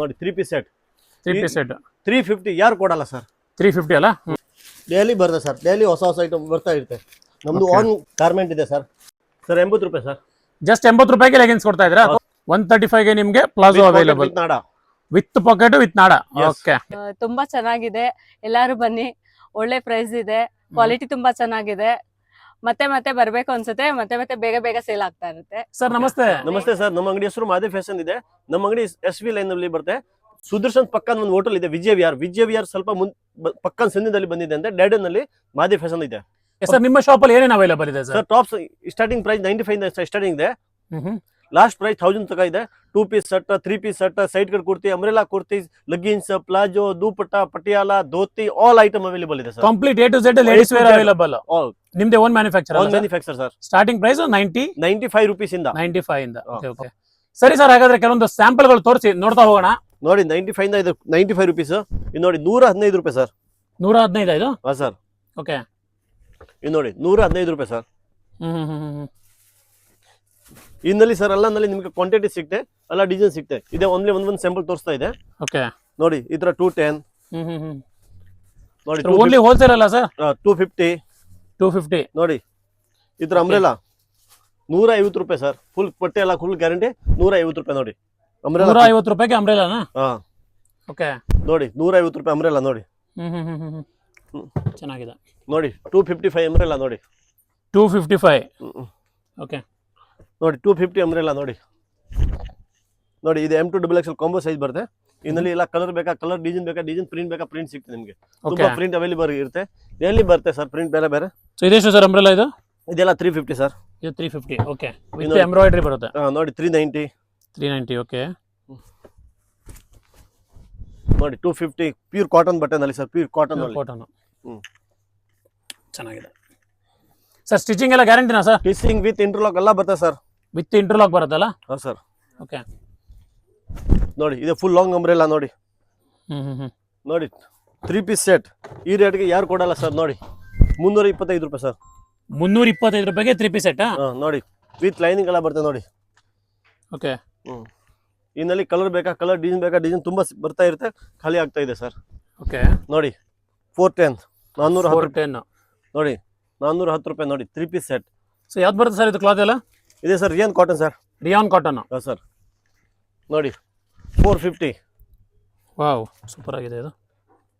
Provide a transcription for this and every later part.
ನೋಡಿ 3 piece set 350 ಯಾರು ಕೊಡಲ್ಲ ಸರ್. 350 ಅಲ್ಲ ಡೈಲಿ ಬರುತ್ತೆ ಸರ್, ಡೈಲಿ ಹೊಸ ಐಟಮ್ ಬರ್ತಾ ಇರುತ್ತೆ. ನಮ್ದು ಓನ್ ಗಾರ್ಮೆಂಟ್ ಇದೆ ಸರ್. 80 ರೂಪಾಯಿ ಸರ್. ಜಸ್ಟ್ 80 ರೂಪಾಯಿಗೆ ಲೆಗಿನ್ಸ್ ಕೊಡ್ತಾ ಇದ್ರಾ? 135 ಗೆ ನಿಮಗೆ palazzo available with packet with ನಾಡ. ಓಕೆ, ತುಂಬಾ ಚೆನ್ನಾಗಿದೆ, ಎಲ್ಲಾರು ಬನ್ನಿ. ಒಳ್ಳೆ ಪ್ರೈಸ್ ಇದೆ, ಕ್ವಾಲಿಟಿ ತುಂಬಾ ಚೆನ್ನಾಗಿದೆ. ಮತ್ತೆ ಮತ್ತೆ ಬರ್ಬೇಕು ಅನ್ಸುತ್ತೆ, ಮತ್ತೆ ಬೇಗ ಸೇಲ್ ಆಗ್ತಾ ಇರುತ್ತೆ. ಸರ್ ನಮಸ್ತೆ. ನಮಸ್ತೆ ಸರ್, ನಮ್ಮ ಅಂಗಡಿ ಹೆಸರು ಮಾದೇ ಫ್ಯಾಷನ್ ಇದೆ. ನಮ್ಮ ಅಂಗಡಿ SV ಲೈನ್ ಅಲ್ಲಿ ಬರುತ್ತೆ. ಸುದರ್ಶನ್ ಪಕ್ಕದ ಒಂದು ಹೋಟೆಲ್ ಇದೆ, ವಿಜಯವಿಹಾರ್ ಸ್ವಲ್ಪ ಪಕ್ಕದ ಸಂದಿನಲ್ಲಿ ಬಂದಿದೆ ಅಂತ ಡ್ಯಾಡನ್ ನಲ್ಲಿ ಮಾದೇ ಫ್ಯಾಷನ್ ಇದೆ ಸರ್. ನಿಮ್ಮ ಶಾಪ್ ಅಲ್ಲಿ ಏನೇನು ಅವೈಲೇಬಲ್ ಇದೆ sir? Tops starting price 95 starting ಇದೆ. ಲಾಸ್ಟ್ ಪ್ರೈಸ್ 1000 ತಕ ಇದೆ. 2 piece set, 3 piece set, side cut kurti, umbrella kurti, leggings, palazzo, dupatta, Patiala, dhoti, all item available ಇದೆ sir. Complete A to Z ladies wear available. ನಿಮ್ದೆ own manufacture sir. Starting price 95 rupees ಇಂದ 95 ಇಂದ. Okay okay ಸರಿ sir, ಹಾಗಾದ್ರೆ ಕೆಲವೊಂದು sample ಗಳು ತೋರಿಸಿ ನೋಡ್ತಾ ಹೋಗೋಣ. ನೋಡಿ 95 ಇದು 95 ರೂಪೀಸ್. ಇದು ನೋಡಿ 115 ರೂಪಾಯಿ ಸರ್. 115 ಇದು? ಹಾ ಸರ್. ಓಕೆ, ಇದು ನೋಡಿ 115 ರೂಪಾಯಿ ಸರ್. ಇನ್ನಲ್ಲಿ ಸರ್ ಅಲ್ಲನಲ್ಲಿ ನಿಮ್ಗೆ ಕ್ವಾಂಟಿಟಿ ಸಿಗುತ್ತೆ, ಅಲ್ಲ ಡಿಸೈನ್ ಸಿಗುತ್ತೆ. ಇದೆ ಓನ್ಲಿ ಒಂದು ಸ್ಯಾಂಪಲ್ ತೋರಿಸ್ತಾ ಇದೆ. ಓಕೆ, ನೋಡಿ ಈ ತರ 210 ನೋಡಿ, ಓನ್ಲಿ ಹೋಲ್ಸೇಲ್ ಅಲ್ಲ ಸರ್? 250 ನೋಡಿ. ಈ ತರ ಅಂಬ್ರೆಲಾ 150 ರೂಪಾಯಿ ಸರ್. ಫುಲ್ ಪಟ್ಟೆ ಎಲ್ಲ ಫುಲ್ ಗ್ಯಾರಂಟಿ. 150 ರೂಪಾಯಿ ನೋಡಿ ಅಂಬ್ರೆಲಾ. 150 ರೂಪಾಯಿಗೆ ಅಂಬ್ರೆಲಾನಾ? ಹಾ ಓಕೆ, ನೋಡಿ 150 ರೂಪಾಯಿ ಅಂಬ್ರೆಲಾ ನೋಡಿ. ಚೆನ್ನಾಗಿದೆ ನೋಡಿ. 255 ಅಂಬ್ರೆಲಾ ನೋಡಿ. 255. ಓಕೆ ನೋಡಿ 250 ಅಂಬ್ರೆಲಾ ನೋಡಿ. ನೋಡಿ ಇದು M2 XXL ಕಾಂಬೋ ಸೈಜ್ ಬರುತ್ತೆ. ಇನ್ನಲ್ಲಿ ಎಲ್ಲ ಕಲರ್ ಬೇಕಾ ಕಲರ್, ಡಿಸೈನ್ ಬೇಕಾ ಡಿಸೈನ್, ಪ್ರಿಂಟ್ ಬೇಕಾ ಪ್ರಿಂಟ್ ಸಿಗುತ್ತೆ ನಿಮಗೆ. ತುಂಬಾ ಪ್ರಿಂಟ್ ಅವೈಲೇಬಲ್ ಇರುತ್ತೆ. ಎಲ್ಲಿ ಬರುತ್ತೆ ಸರ್ ಪ್ರಿಂಟ್ ಬೇರೆ ಬೇರೆ. ಸೊ ಇದೆಷ್ಟು ಸರ್ ಅಂಬ್ರೆಲಾ ಇದು? ಇದೆಲ್ಲ 350 ಸರ್. ಇದು 350. ಓಕೆ, ವಿತ್ ಎಂಬ್ರಾಯ್ಡರಿ ಬರುತ್ತೆ. ನೋಡಿ 390. ಓಕೆ, ನೋಡಿ 250 ಪ್ಯೂರ್ ಕಾಟನ್ ಬಟನ್ ಅಲ್ಲಿ ಸರ್. ಪ್ಯೂರ್ ಕಾಟನ್ ಚೆನ್ನಾಗಿದೆ ಸರ್. ಸ್ಟಿಚಿಂಗ್ ಎಲ್ಲ ಗ್ಯಾರಂಟಿನಾ ಸರ್? ಸ್ಟಿಚಿಂಗ್ ವಿತ್ ಇಂಟರ್ಲಾಕ್ ಎಲ್ಲ ಬರುತ್ತೆ ಸರ್. ವಿತ್ ಇಂಟರ್ಲಾಕ್ ಬರುತ್ತಲ್ಲ? ಹಾ ಸರ್. ಓಕೆ, ನೋಡಿ ಇದು ಫುಲ್ ಲಾಂಗ್ ಅಂಬ್ರೆಲಾ ನೋಡಿ. ನೋಡಿ 3 ಪೀಸ್ ಸೆಟ್. ಈ ರೇಟ್ಗೆ ಯಾರು ಕೊಡಲ್ಲ ಸರ್. ನೋಡಿ 325 ರೂಪಾಯಿ ಸರ್. 325 ರೂಪಾಯಿಗೆ 3 ಪೀಸ್ ಸೆಟ್. ನೋಡಿ ವಿತ್ ಲೈನಿಂಗ್ ಎಲ್ಲ ಬರುತ್ತೆ ನೋಡಿ. ಓಕೆ, ಇನ್ನಲ್ಲಿ ಕಲರ್ ಬೇಕಾ ಕಲರ್, ಡಿಸೈನ್ ಬೇಕಾ ಡಿಸೈನ್, ತುಂಬಾ ಬರ್ತಾ ಇರುತ್ತೆ, ಖಾಲಿ ಆಗ್ತಾ ಇದೆ ಸರ್. ಓಕೆ, ನೋಡಿ 410 410 ನೋಡಿ 410 ರೂಪಾಯಿ ನೋಡಿ. 3 ಪೀಸ್ ಸೆಟ್. ಸೊ ಯಾವ್ದು ಬರುತ್ತೆ ಸರ್ ಇದು ಕ್ಲಾತ್ ಎಲ್ಲ? ಇದೆ sir rayon cotton sir. Rayon cotton. ಹಾಂ ಸರ್. ನೋಡಿ 450. ವಾವ್, ಸೂಪರ್ ಆಗಿದೆ ಇದು.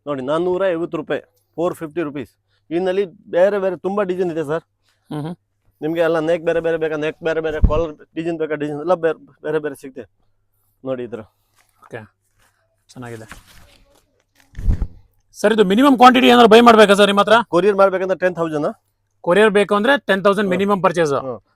ನೋಡಿ 450 ರೂಪಾಯಿ. 450 ರೂಪೀಸ್. ಇನ್ನಲ್ಲಿ ಬೇರೆ ಬೇರೆ ತುಂಬ ಡಿಸೈನ್ ಇದೆ ಸರ್. ನಿಮಗೆ ಎಲ್ಲ ನೆಕ್ ಬೇರೆ ಬೇರೆ ಬೇಕಾ ನೆಕ್ ಬೇರೆ ಬೇರೆ, ಕಾಲರ್ ಡಿಸೈನ್ ಬೇಕಾ ಡಿಸೈನ್ ಎಲ್ಲ ಬೇರೆ ಬೇರೆ ಸಿಗುತ್ತೆ ನೋಡಿ ಇದ್ರ. ಓಕೆ, ಚೆನ್ನಾಗಿದೆ ಸರ್. ಇದು ಮಿನಿಮಮ್ ಕ್ವಾಂಟಿಟಿ ಏನಾದ್ರು ಬೈ ಮಾಡ್ಬೇಕಾ ಸರ್ ನಿಮ್ಮ ಹತ್ರ? ಕೊರಿಯರ್ ಮಾಡ್ಬೇಕಂದ್ರೆ 10,000. ಕೊರಿಯರ್ ಬೇಕು ಅಂದ್ರೆ 10,000 ಮಿನಿಮಮ್ ಪರ್ಚೇಸ್.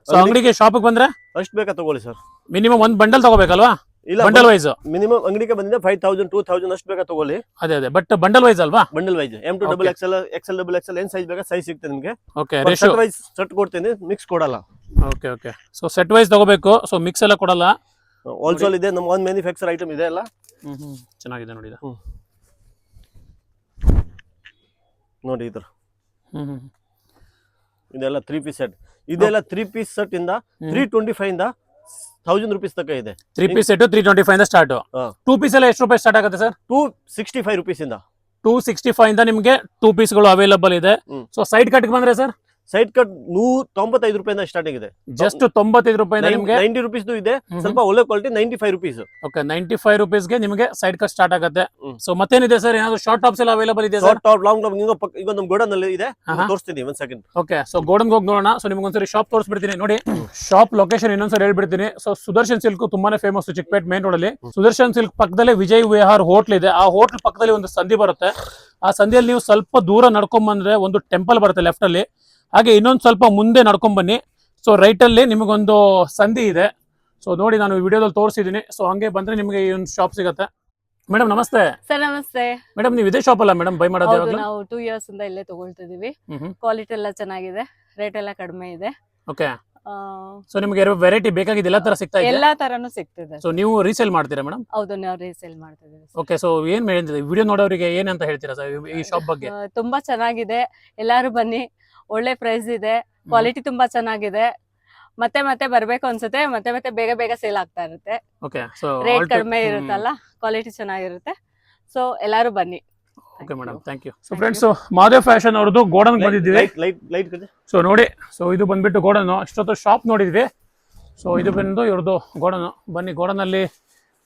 ಸೊ ಅಂಗಡಿಗೆ ಶಾಪಿಗೆ ಬಂದ್ರೆ ಅಷ್ಟು ಬೇಕಾ ತಗೊಳ್ಳಿ ಸರ್. ಮಿನಿಮಮ್ ಒಂದು ಬಂಡಲ್ ತಗೋಬೇಕಲ್ವಾ? ಇಲ್ಲ, ಬಂಡಲ್ ವೈಸ್ ಮಿನಿಮಮ್ ಅಂಗಡಿಗೆ ಬಂದಿದೆ 5,000 2,000 ಅಷ್ಟು ಬೇಕಾ ತಗೊಳ್ಳಿ. ಅದೇ ಬಟ್ ಬಂಡಲ್ ವೈಸ್ ಅಲ್ವಾ? Bundle wise. M2 XXL XL XXL ಏನ್ ಸೈಜ್ ಬೇಕಾ ಸೈಜ್ ಸಿಗುತ್ತೆ ನಿಮಗೆ. ಓಕೆ, ರೇಷಿಯೋ ವೈಸ್ ಸೆಟ್ ಕೊಡ್ತೀನಿ, ಮಿಕ್ಸ್ ಕೊಡಲ್ಲ. Okay okay, so set wise ತಗೋಬೇಕು. ಸೊ ಮಿಕ್ಸ್ ಎಲ್ಲ ಕೊಡಲ್ಲ. ಹೋಲ್ಸೇಲ್ ಇದೆ, ನಮ್ಮ ಒಂದು ಮ್ಯಾನುಫ್ಯಾಕ್ಚರ್ ಐಟಮ್ ಇದೆ ಎಲ್ಲ. ಚೆನ್ನಾಗಿದೆ ನೋಡಿ ಇದು. ನೋಡಿ ಇದ್ರ ಇದೆಲ್ಲ 3 ಪೀಸ್ ಸೆಟ್. ಇದೆಲ್ಲ 3 ಪೀಸ್ ಸೆಟ್ ಇಂದ 325 ಇಂದ 1000 ರೂಪೀಸ್ ತನಕ ಇದೆ. 3 ಪೀಸ್ ಸೆಟ್ 325 ಇಂದ ಸ್ಟಾರ್ಟ್. 2 ಪೀಸ್ ಎಲ್ಲ ಎಷ್ಟು ರೂಪಾಯಿ ಸ್ಟಾರ್ಟ್ ಆಗುತ್ತೆ ಸರ್? 265 ರೂಪೀಸ್ ಇಂದ. 265 ಇಂದ ನಿಮಗೆ 2 ಪೀಸ್ಗಳು ಅವೈಲೇಬಲ್ ಇದೆ. ಸೊ ಸೈಡ್ ಕಟ್ ಬಂದ್ರೆ ಸರ್? ಸೈಡ್ ಕಟ್ 195 ರೂಪಾಯಿಂದ ಸ್ಟಾರ್ಟಿಂಗ್ ಇದೆ. ಜಸ್ಟ್ 95 ರೂಪಾಯಿಂದ ನಿಮಗೆ 90 ರೂಪೀಸ್ ಇದೆ. ಸ್ವಲ್ಪ ಒಳ್ಳೆ ಕ್ವಾಲಿಟಿ 95 ರೂಪೀಸ್. ಓಕೆ, 95 ರೂಪೀಸ್ಗೆ ನಿಮಗೆ ಸೈಡ್ ಕಟ್ ಸ್ಟಾರ್ಟ್ ಆಗುತ್ತೆ. ಸೊ ಮತ್ತೇನಿದೆ ಸರ್? ಏನಾದ್ರು ಶಾರ್ಟ್ ಟಾಪ್ಸ್ ಎಲ್ಲ ಅವೈಲೇಬಲ್ ಇದೆ sir? Short top, long top ಈಗ ನಮ್ಮ ಗೋಡನ್ ಅಲ್ಲಿ ಇದೆ, ತೋರಿಸ್ತೀನಿ ಒಂದು ಸೆಕೆಂಡ್. ಓಕೆ, ಸೊ ಗೋಡನ್ ಹೋಗಿ ನೋಡೋಣ. ಸೊ ನಿಮ್ಗೆ ಒಂದ್ಸರಿ ಶಾಪ್ ತೋರಿಸ್ಬಿಡ್ತೀನಿ ನೋಡಿ. ಶಾಪ್ ಲೊಕೇಶನ್ ಇನ್ನೊಂದ್ಸರಿ ಹೇಳ್ಬಿಡ್ತೀನಿ. ಸೊ ಸುದರ್ಶನ್ ಸಿಲ್ಕ್ ತುಂಬಾನೇ ಫೇಮಸ್ ಚಿಕ್ಕಪೇಟ್ ಮೇನ್ ರೋಡ್ ಅಲ್ಲಿ. ಸುದರ್ಶನ್ ಸಿಲ್ಕ್ ಪಕ್ಕದಲ್ಲಿ ವಿಜಯ್ ವಿಹಾರ್ ಹೋಟ್ಲ್ ಇದೆ. ಆ ಹೋಟ್ಲ್ ಪಕ್ಕದಲ್ಲಿ ಒಂದು ಸಂಧಿ ಬರುತ್ತೆ. ಆ ಸಂಧಿಯಲ್ಲಿ ನೀವು ಸ್ವಲ್ಪ ದೂರ ನಡ್ಕೊಂಡ್ ಬಂದ್ರೆ ಒಂದು ಟೆಂಪಲ್ ಬರುತ್ತೆ ಲೆಫ್ಟ್ ಅಲ್ಲಿ. ಹಾಗೆ ಇನ್ನೊಂದು ಸ್ವಲ್ಪ ಮುಂದೆ ನಡ್ಕೊಂಡ್ ಬನ್ನಿ. ಸೊ ರೈಟ್ ಅಲ್ಲಿ ನಿಮಗೊಂದು ಸಂಧಿ ಇದೆ. ಸೊ ನೋಡಿ, ನಾನು ವಿಡಿಯೋದಲ್ಲಿ ತೋರಿಸಿದೀನಿ. ಸೊ ಹಂಗೆ ಬಂದ್ರೆ ನಿಮಗೆ ಈ ಒಂದು ಶಾಪ್ ಸಿಗುತ್ತೆ. ಮೇಡಮ್ ನಮಸ್ತೆ. ಸರ್ ನಮಸ್ತೆ. ಮೇಡಮ್ ನೀವು ಇದೇ ಶಾಪ್ ಅಲ್ಲ ಮೇಡಮ್ ಬೈ ಮಾಡೋದು? ನಾವು 2 ಇಯರ್ಸ್ ಇಂದ ಇಲ್ಲೇ ತಗೊಳ್ತಿದೀವಿ. ಕ್ವಾಲಿಟಿ ಎಲ್ಲ ಚೆನ್ನಾಗಿದೆ, ರೇಟ್ ಎಲ್ಲ ಕಡಿಮೆ ಇದೆ. ಓಕೆ, ಸೊ ನಿಮಗೆ ವೆರೈಟಿ ಬೇಕಾಗಿದೆ ಎಲ್ಲ ತರ ಸಿಗ್ತಾ ಇದೆ? ಎಲ್ಲಾ ತರನು ಸಿಗ್ತಿದೆ. ಸೊ ನೀವು ರೀಸೇಲ್ ಮಾಡ್ತೀರಾ ಮೇಡಮ್? ಹೌದು, ನಾವು ರೀಸೇಲ್ ಮಾಡ್ತಿದ್ದೀವಿ. ಓಕೆ, ಸೊ ಏನ್ ಹೇಳಿದ್ರೆ ವಿಡಿಯೋ ನೋಡೋರಿಗೆ ಏನಂತ ಹೇಳ್ತೀರಾ ಸರ್ ಈ ಶಾಪ್ ಬಗ್ಗೆ? ತುಂಬಾ ಚೆನ್ನಾಗಿದೆ, ಎಲ್ಲಾರು ಬನ್ನಿ. ಒಳ್ಳೆ ಪ್ರೈಸ್ ಇದೆ, ಕ್ವಾಲಿಟಿ ತುಂಬಾ ಚೆನ್ನಾಗಿದೆ. ಮತ್ತೆ ಮತ್ತೆ ಬರ್ಬೇಕು ಅನ್ಸುತ್ತೆ, ಮತ್ತೆ ಮತ್ತೆ ಬೇಗ ಬೇಗ ಸೇಲ್ ಆಗ್ತಾ ಇರುತ್ತೆ. ಓಕೆ ಸೊ ರೇಟ್ ಕಡಿಮೆ ಇರುತ್ತಲ್ಲ, ಕ್ವಾಲಿಟಿ ಚೆನ್ನಾಗಿರುತ್ತೆ. ಸೊ ಎಲ್ಲಾರು ಬನ್ನಿ. Okay madam, thank you. So friends, Madev fashion ಅವ್ರದ್ದು ಗೋಡನ್ ಬಂದಿದ್ದೀವಿ. ಲೈಟ್ ಕಡೆ. ಸೊ ನೋಡಿ, ಸೊ ಇದು ಬಂದ್ಬಿಟ್ಟು ಗೋಡನ್. ಅಷ್ಟೊತ್ತು ಶಾಪ್ ನೋಡಿದ್ವಿ. ಸೊ ಇದು ಬಂದು ಇವ್ರದ್ದು ಗೋಡನ್. ಬನ್ನಿ ಗೋಡನಲ್ಲಿ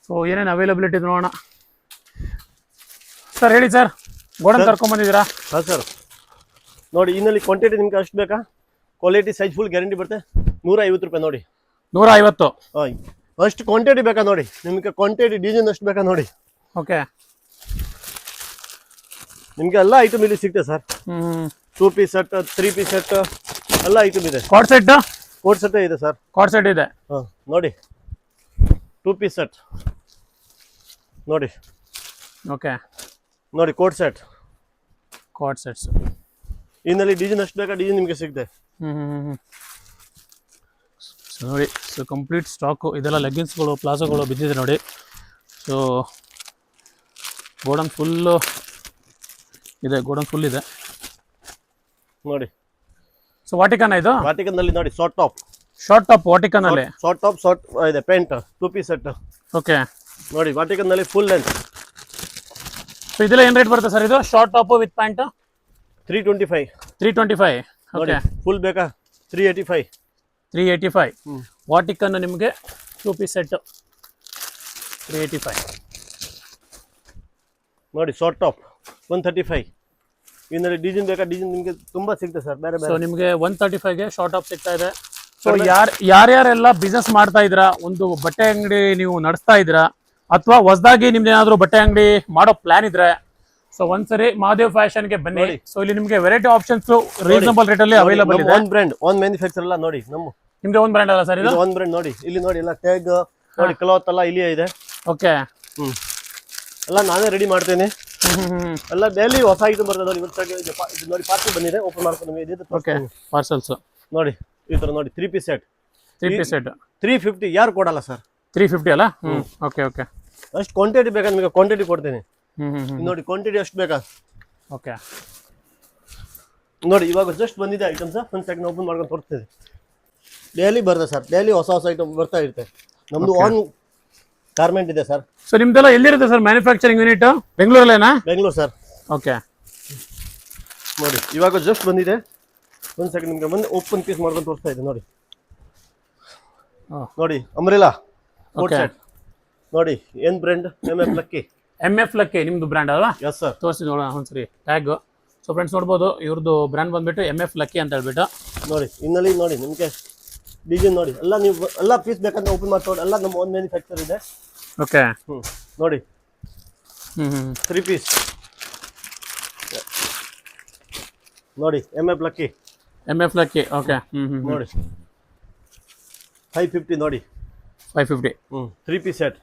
ಸೊ ಏನೇನು ಅವೈಲಬಿಲಿಟಿ ನೋಡೋಣ. ಸರ್ ಹೇಳಿ ಸರ್, ಗೋಡನ್ ಕರ್ಕೊಂಡ್ ಬಂದಿದ್ದೀರಾ? ಹಾಂ ಸರ್, ನೋಡಿ ಇನ್ನಲ್ಲಿ ಕ್ವಾಂಟಿಟಿ ನಿಮ್ಗೆ ಅಷ್ಟು ಬೇಕಾ? ಕ್ವಾಲಿಟಿ ಸೈಜ್ ಫುಲ್ ಗ್ಯಾರಂಟಿ ಬರುತ್ತೆ. 150 ರೂಪಾಯಿ ನೋಡಿ. 150. ಹಾಂ, ಅಷ್ಟು ಕ್ವಾಂಟಿಟಿ ಬೇಕಾ ನೋಡಿ ನಿಮ್ಗೆ? ಕ್ವಾಂಟಿಟಿ ಡಿಸೈನ್ ಅಷ್ಟು ಬೇಕಾ ನೋಡಿ. ಓಕೆ, ನಿಮ್ಗೆ ಎಲ್ಲ ಐಟಮ್ ಇಲ್ಲಿ ಸಿಗ್ತದೆ sir. 2 piece set, 3 piece set ಎಲ್ಲ ಐಟಮ್ ಇದೆ. Card set? ಕೋಟ್ ಸೆಟ್ ಇದೆ ಸರ್. ಕಾರ್ಡ್ ಸೆಟ್ ಇದೆ. ಹಾಂ ನೋಡಿ, 2 ಪೀಸ್ ಸೆಟ್ ನೋಡಿ. ಓಕೆ ನೋಡಿ ಕೋಟ್ ಸೆಟ್. ಕಾರ್ಡ್ ಸೆಟ್ಸ್ ಇನ್ನಲ್ಲಿ ಡಿಸೈನ್ ಅಷ್ಟು ಬೇಕಾ ಡಿಸೈನ್ ನಿಮಗೆ ಸಿಗುತ್ತೆ. ಸೊ ನೋಡಿ, ಸೊ ಕಂಪ್ಲೀಟ್ ಸ್ಟಾಕು ಇದೆಲ್ಲ ಲೆಗ್ಗಿನ್ಸ್ಗಳು, ಪ್ಲಾಜೋಗಳು ಬಿದ್ದಿದೆ ನೋಡಿ. ಸೊ ಗೋಡನ್ ಫುಲ್ಲು ಇದೆ, ಗೋಡನ್ ಫುಲ್ ಇದೆ ನೋಡಿ. ಸೊ ವಾಟಿಕನ್ ಇದು? ವಾಟಿಕನ್ನಲ್ಲಿ ನೋಡಿ ಶಾರ್ಟ್ ಟಾಪ್. ಶಾರ್ಟ್ ಟಾಪ್ ವಾಟಿಕನ್ ಅಲ್ಲಿ. ಶಾರ್ಟ್ ಟಾಪ್, ಶಾರ್ಟ್ ಇದೆ ಪ್ಯಾಂಟ್, 2 ಪೀಸ್ ಸೆಟ್. ಓಕೆ ನೋಡಿ ವಾಟಿಕನ್ನಲ್ಲಿ ಫುಲ್ ಲೆಂತ್. ಸೊ ಇದೆಲ್ಲ ಏನು ರೇಟ್ ಬರುತ್ತೆ ಸರ್ ಇದು? Short top with pant 325. 325. ನೋಡಿ ಓಕೆ, ಫುಲ್ ಬೇಕಾ? 385. 385. ವಾಟಿಕನ್ ನಿಮಗೆ 2 ಪೀಸ್ ಸೆಟ್ 385. ನೋಡಿ ಶಾರ್ಟ್ ಟಾಪ್ 135. ಇನ್ನಲ್ಲಿ ಡಿಸೈನ್ ಬೇಕಾ ಡಿಸೈನ್ ನಿಮಗೆ ತುಂಬಾ ಸಿಗುತ್ತೆ ಸರ್, ಬೇರೆ ಸೊ ಬೇರೆ. ನಿಮಗೆ 135ಗೆ ಶಾರ್ಟ್ ಟಾಪ್ ಸಿಗ್ತಾ ಇದೆ. ಸೊ ಯಾರ್ಯಾರೆಲ್ಲ ಬಿಸ್ನೆಸ್ ಮಾಡ್ತಾ ಇದ್ದೀರಾ, ಒಂದು ಬಟ್ಟೆ ಅಂಗಡಿ ನೀವು ನಡೆಸ್ತಾ ಇದ್ದೀರಾ, ಅಥವಾ ಹೊಸದಾಗಿ ನಿಮ್ದು ಏನಾದ್ರು ಬಟ್ಟೆ ಅಂಗಡಿ ಮಾಡೋ ಪ್ಲಾನ್ ಇದ್ರೆ ಸೊ ಒಂದ್ಸರಿ ಮಹಾದೇವ್ ಫ್ಯಾಷನ್ಗೆ ಬನ್ನಿ. ಸೊ ಇಲ್ಲಿ ನಿಮಗೆ ವೆರೈಟಿ ಆಪ್ಷನ್ಸ್ ರೀಸನಬಲ್ ರೇಟ್ ಅಲ್ಲಿ ಅವೈಲೇಬಲ್ ಇದೆ. ಒನ್ ಬ್ರ್ಯಾಂಡ್, ಒನ್ ಮ್ಯಾನುಫ್ಯಾಕ್ಚರ್ ಎಲ್ಲ ನೋಡಿ. ನಿಮ್ಗೆ ಒಂದು ಬ್ರ್ಯಾಂಡ್ ಅಲ್ಲ ಸರ್ ಇದು? ಒನ್ ಬ್ರ್ಯಾಂಡ್ ನೋಡಿ. ಇಲ್ಲಿ ನೋಡಿ ಎಲ್ಲ ಟ್ಯಾಗ್ ನೋಡಿ, ಕ್ಲಾತ್ ಎಲ್ಲ ಇಲ್ಲಿಯೇ ಇದೆ. ಓಕೆ, ಎಲ್ಲ ನಾನೇ ರೆಡಿ ಮಾಡ್ತೇನೆ. ಎಲ್ಲ ಡೈಲಿ ಹೊಸ ಐಟಮ್ ಬರ್ತದೆ ನೋಡಿ. ಇದು ನೋಡಿ ಪಾರ್ಸಲ್ ಬಂದಿದೆ, ಓಪನ್ ಮಾಡ್ಕೊಂಡು ನಿಮಗೆ. ಓಕೆ, ಪಾರ್ಸಲ್ಸ್ ನೋಡಿ ಈ ತರ ನೋಡಿ. 3 ಪೀಸ್ ಸೆಟ್ 3 ಪೀಸ್ ಸೆಟ್ 350. ಯಾರು ಕೊಡಲ್ಲ ಸರ್? 350 ಅಲ್ಲ? Okay okay. ಅಷ್ಟು ಕ್ವಾಂಟಿಟಿ ಬೇಕಾ ನಿಮಗೆ? ಕ್ವಾಂಟಿಟಿ ಕೊಡ್ತೇನೆ. ನೋಡಿ ಕ್ವಾಂಟಿಟಿ ಅಷ್ಟು ಬೇಕಾ? ಓಕೆ ನೋಡಿ ಇವಾಗ ಜಸ್ಟ್ ಬಂದಿದೆ ಐಟಮ್ಸ್. ಒಂದು ಸೆಕೆಂಡ್ ಓಪನ್ ಮಾಡ್ಕೊಂಡು ತೋರಿಸ್ತೀನಿ. ಡೈಲಿ ಬರ್ತದೆ ಸರ್, ಡೈಲಿ ಹೊಸ ಹೊಸ ಐಟಮ್ ಬರ್ತಾ ಇರುತ್ತೆ. ನಮ್ದು ಓನ್ ಗಾರ್ಮೆಂಟ್ ಇದೆ ಸರ್. ಸೊ ನಿಮ್ದೆಲ್ಲ ಎಲ್ಲಿರುತ್ತೆ ಸರ್ ಮ್ಯಾನುಫ್ಯಾಕ್ಚರಿಂಗ್ ಯೂನಿಟ್? ಬೆಂಗಳೂರಲ್ಲೇನಾ? ಬೆಂಗಳೂರು ಸರ್. ಓಕೆ, ನೋಡಿ ಇವಾಗ ಜಸ್ಟ್ ಬಂದಿದೆ. ಒಂದು ಸೆಕೆಂಡ್ ನಿಮಗೆ ಬಂದು ಓಪನ್ ಪೀಸ್ ಮಾಡ್ಕೊಂಡು ತೋರಿಸ್ತಾ ಇದೆ ನೋಡಿ. ನೋಡಿ ಅಂಬ್ರೆಲಾ ಕೋಟ್ ಸೆಟ್ ನೋಡಿ. ಏನ್ brand? MF lucky. MF lucky ನಿಮ್ದು ಬ್ರ್ಯಾಂಡ್ ಅಲ್ವಾ? Yes sir. ತೋರಿಸಿ ನೋಡೋಣ ಒಂದ್ಸರಿ ಟ್ಯಾಗ್. ಸೊ ಫ್ರೆಂಡ್ಸ್ ನೋಡ್ಬೋದು, ಇವ್ರದ್ದು ಬ್ರ್ಯಾಂಡ್ ಬಂದ್ಬಿಟ್ಟು MF ಲಕ್ಕಿ ಅಂತ ಹೇಳ್ಬಿಟ್ಟು. ನೋಡಿ ಇನ್ನಲ್ಲಿ ನೋಡಿ ನಿಮಗೆ ಡಿಸೈನ್ ನೋಡಿ. ಎಲ್ಲ ನೀವು ಎಲ್ಲ ಪೀಸ್ ಬೇಕಂತ ಓಪನ್ ಮಾಡ್ಕೊಂಡು ಎಲ್ಲ ನಮ್ಮ ಓನ್ ಮ್ಯಾನುಫ್ಯಾಕ್ಚರ್ ಇದೆ. ಓಕೆ, ನೋಡಿ 3 ಪೀಸ್ ನೋಡಿ. MF lucky. MF lucky. Okay, ನೋಡಿ 550 ನೋಡಿ. 550. 3 ಪೀಸ್ ಸೆಟ್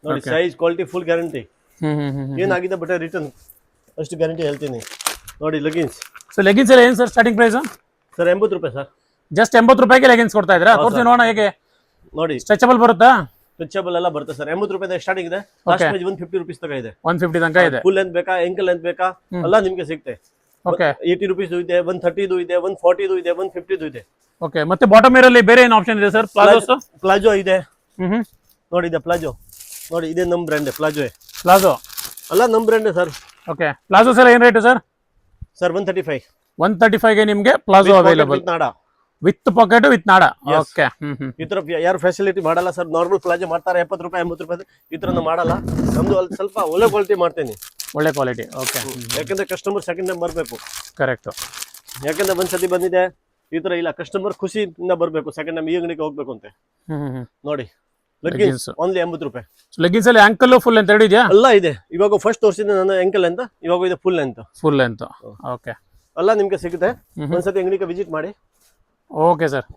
ನೋಡಿ. Size quality full guarantee. ಏನಾಗಿದೆ ಬಟ್ಟೆ ರಿಟರ್ನ್ ಅಷ್ಟು ಗ್ಯಾರಂಟಿ ಹೇಳ್ತೀನಿ. ನೋಡಿ ಲೆಗಿನ್ಸ್. ಸೊ ಲೆಗಿನ್ಸ್ ಎಲ್ಲ ಏನು ಸರ್ ಸ್ಟಾರ್ಟಿಂಗ್ ಪ್ರೈಸ್? ಸರ್ 80 ರೂಪಾಯಿ ಸರ್. ಜಸ್ಟ್ 80 ರೂಪಾಯಿಗೆ ಲೆಗಿನ್ಸ್ ಕೊಡ್ತಾ ಇದ್ದೀರಾ? ತೋರಿಸಿ ನೋಡೋಣ ಹೇಗೆ. ನೋಡಿ ಸ್ಟ್ರೆಚಬಲ್ ಬರುತ್ತಾ? ಸ್ಟ್ರೆಚಬಲ್ ಎಲ್ಲ ಬರುತ್ತೆ ಸರ್. 80 ರೂಪಾಯಿ ಸ್ಟಾರ್ಟಿಂಗ್ ಇದೆ. ಲಾಸ್ಟ್ ಪ್ರೈಸ್ 150 ರೂಪೀಸ್ ತನಕ ಇದೆ. 150 ತನಕ ಇದೆ. ಫುಲ್ ಲೆಂತ್ ಬೇಕಾ, ಎಂಕಲ್ ಲೆಂತ್ ಬೇಕಾ, ಎಲ್ಲ ನಿಮಗೆ ಸಿಗುತ್ತೆ. ಓಕೆ, 80 ರೂಪೀಸ್ ಇದೆ, 130 ಇದೆ, 140 ಇದೆ, 150 ಇದೆ. ಓಕೆ, ಮತ್ತೆ ಬಾಟಮ್ ಏರಲ್ಲಿ ಬೇರೆ ಏನು ಆಪ್ಷನ್ ಇದೆ ಸರ್? ಪ್ಲಾಜೋ ಇದೆ ನೋಡಿ. ಇದೆ ಪ್ಲಾಜೋ ನೋಡಿ. ಇದೆ ನಮ್ಮ ಬ್ರ್ಯಾಂಡ್ ಪ್ಲಾಜೋ. ಪ್ಲಾಜೋ ಎಲ್ಲ ನಮ್ಮ ಬ್ರ್ಯಾಂಡ್ ಸರ್. ಓಕೆ, ಪ್ಲಾಜೋಸ್ ಎಲ್ಲ ಏನು ರೇಟ್ ಸರ್? ಸರ್ 135. 135ಗೆ ನಿಮಗೆ ಪ್ಲಾಜೋ ಅವೈಲೇಬಲ್ ನಾಡ ವಿತ್ ಪಾಕೆಟ್ ವಿತ್ ನಾಡ. ಓಕೆ, ಈ ತರ ಯಾರು ಫೆಸಿಲಿಟಿ ಮಾಡಲ್ಲ ಸರ್. ನಾರ್ಮಲ್ ಪ್ಲಾಜೋ ಮಾಡ್ತಾರೆ 70 ರೂಪಾಯಿ 80 ರೂಪಾಯಿ. ಈ ತರ ಮಾಡಲ್ಲ. ನಮ್ದು ಅಲ್ಲಿ ಸ್ವಲ್ಪ ಒಳ್ಳೆ ಕ್ವಾಲಿಟಿ ಮಾಡ್ತೇನೆ. ಒಳ್ಳೆ ಕ್ವಾಲಿಟಿ. ಓಕೆ, ಯಾಕಂದ್ರೆ ಕಸ್ಟಮರ್ ಸೆಕೆಂಡ್ ಟೈಮ್ ಬರಬೇಕು. ಕರೆಕ್ಟ್. ಯಾಕಂದ್ರೆ ಒಂದ್ಸತಿ ಬಂದಿದೆ ಈ ತರ ಇಲ್ಲ, ಕಸ್ಟಮರ್ ಖುಷಿಯಿಂದ ಬರಬೇಕು. ಸೆಕೆಂಡ್ ಟೈಮ್ ಈ ಅಂಗಡಿಗೆ ಹೋಗ್ಬೇಕು ಅಂತ ನೋಡಿ. ಲೆಗ್ಗಿನ್ಸ್ ಓನ್ಲಿ 80 ರೂಪಾಯಿ. ಲೆಗ್ಗಿನ್ಸ್ ಅಲ್ಲಿ ಆಂಕಲ್ ಫುಲ್ ಅಂತ ಇದೆಯಾ? ಎಲ್ಲ ಇದೆ. ಇವಾಗ ಫಸ್ಟ್ ತೋರಿಸಿದೆ ನಾನು ಆಂಕಲ್ ಅಂತ, ಇವಾಗ ಇದೆ full length. Full length. Okay, ಎಲ್ಲ ನಿಮ್ಗೆ ಸಿಗುತ್ತೆ. ಒಂದ್ಸತಿ ಅಂಗಡಿಗೆ ವಿಸಿಟ್ ಮಾಡಿ. Okay sir.